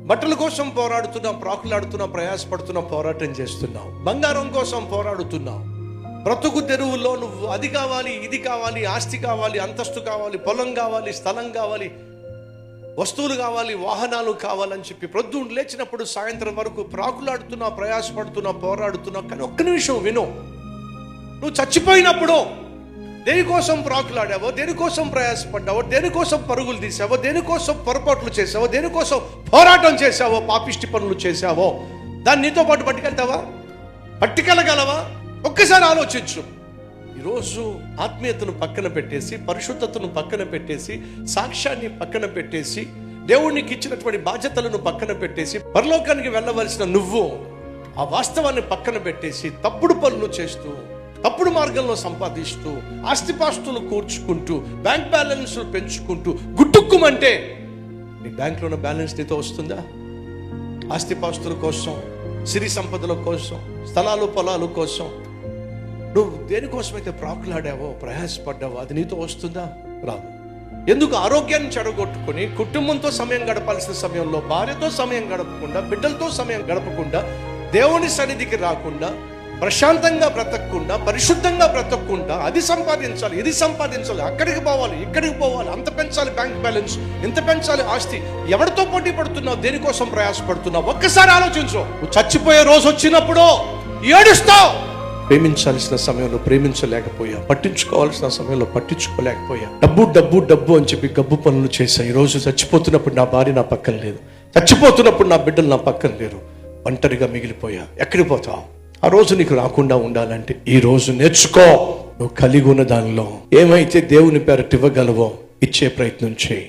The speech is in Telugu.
బట్టల కోసం పోరాడుతున్నాం, ప్రాకులాడుతున్నాం, ప్రయాసపడుతున్నాం, పోరాటం చేస్తున్నాం. బంగారం కోసం పోరాడుతున్నాం. బ్రతుకు తెరువుల్లో నువ్వు అది కావాలి, ఇది కావాలి, ఆస్తి కావాలి, అంతస్తు కావాలి, పొలం కావాలి, స్థలం కావాలి, వస్తువులు కావాలి, వాహనాలు కావాలని చెప్పి ప్రొద్దున లేచినప్పుడు సాయంత్రం వరకు ప్రాకులాడుతున్నా, ప్రయాసపడుతున్నా, పోరాడుతున్నా. కానీ ఒక్క నిమిషం విను. నువ్వు చచ్చిపోయినప్పుడు దేనికోసం ప్రాకులాడావో, దేనికోసం ప్రయాసపడ్డావో, దేనికోసం పరుగులు తీసావో, దేనికోసం పొరపాట్లు చేసావో, దేనికోసం పోరాటం చేసావో, పాపిష్టి పనులు చేసావో, దాన్ని నీతో పాటు పట్టుకెళ్ళగలవా? ఒక్కసారి ఆలోచించు. ఈరోజు ఆత్మీయతను పక్కన పెట్టేసి, పరిశుద్ధతను పక్కన పెట్టేసి, సాక్ష్యాన్ని పక్కన పెట్టేసి, దేవునికి ఇచ్చినటువంటి బాధ్యతలను పక్కన పెట్టేసి, పరలోకానికి వెళ్ళవలసిన నువ్వు ఆ వాస్తవాన్ని పక్కన పెట్టేసి తప్పుడు పనులు చేస్తూ, తప్పుడు మార్గంలో సంపాదిస్తూ, ఆస్తిపాస్తులు కూర్చుకుంటూ, బ్యాంక్ బ్యాలెన్స్లు పెంచుకుంటూ గుట్టుక్కుమంటే నీ బ్యాంకులో ఉన్న బ్యాలెన్స్ నీతో వస్తుందా? ఆస్తిపాస్తుల కోసం, సిరి సంపదల కోసం, స్థలాలు పొలాలు కోసం నువ్వు దేనికోసమైతే ప్రాకులాడావో, ప్రయాసపడ్డావో అది నీతో వస్తుందా? రాదు. ఎందుకు? ఆరోగ్యాన్ని చెడగొట్టుకుని కుటుంబంతో సమయం గడపాల్సిన సమయంలో భార్యతో సమయం గడపకుండా, బిడ్డలతో సమయం గడపకుండా, దేవుని సన్నిధికి రాకుండా, ప్రశాంతంగా బ్రతకకుండా, పరిశుద్ధంగా బ్రతకకుండా, అది సంపాదించాలి, ఇది సంపాదించాలి, అక్కడికి పోవాలి, ఇక్కడికి పోవాలి, అంత పెంచాలి బ్యాంక్ బ్యాలెన్స్, ఇంత పెంచాలి ఆస్తి. ఎవరితో పోటీ పడుతున్నావు? దేనికోసం ప్రయాసపడుతున్నావు? ఒక్కసారి ఆలోచించు. నువ్వు చచ్చిపోయే రోజు వచ్చినప్పుడు ఏడుస్తావు. ప్రేమించాల్సిన సమయంలో ప్రేమించలేకపోయా, పట్టించుకోవాల్సిన సమయంలో పట్టించుకోలేకపోయా, డబ్బు డబ్బు డబ్బు అని చెప్పి గబ్బు పనులు చేశా. ఈరోజు చచ్చిపోతున్నప్పుడు నా భార్య నా పక్కన లేదు, చచ్చిపోతున్నప్పుడు నా బిడ్డలు నా పక్కన లేరు, ఒంటరిగా మిగిలిపోయా. ఎక్కడికి పోతావు? ఆ రోజు నీకు రాకుండా ఉండాలంటే ఈ రోజు నేర్చుకో. నువ్వు కలిగి ఉన్న దానిలో ఏమైతే దేవుని పేరట ఇవ్వగలవో ఇచ్చే ప్రయత్నం చేయి.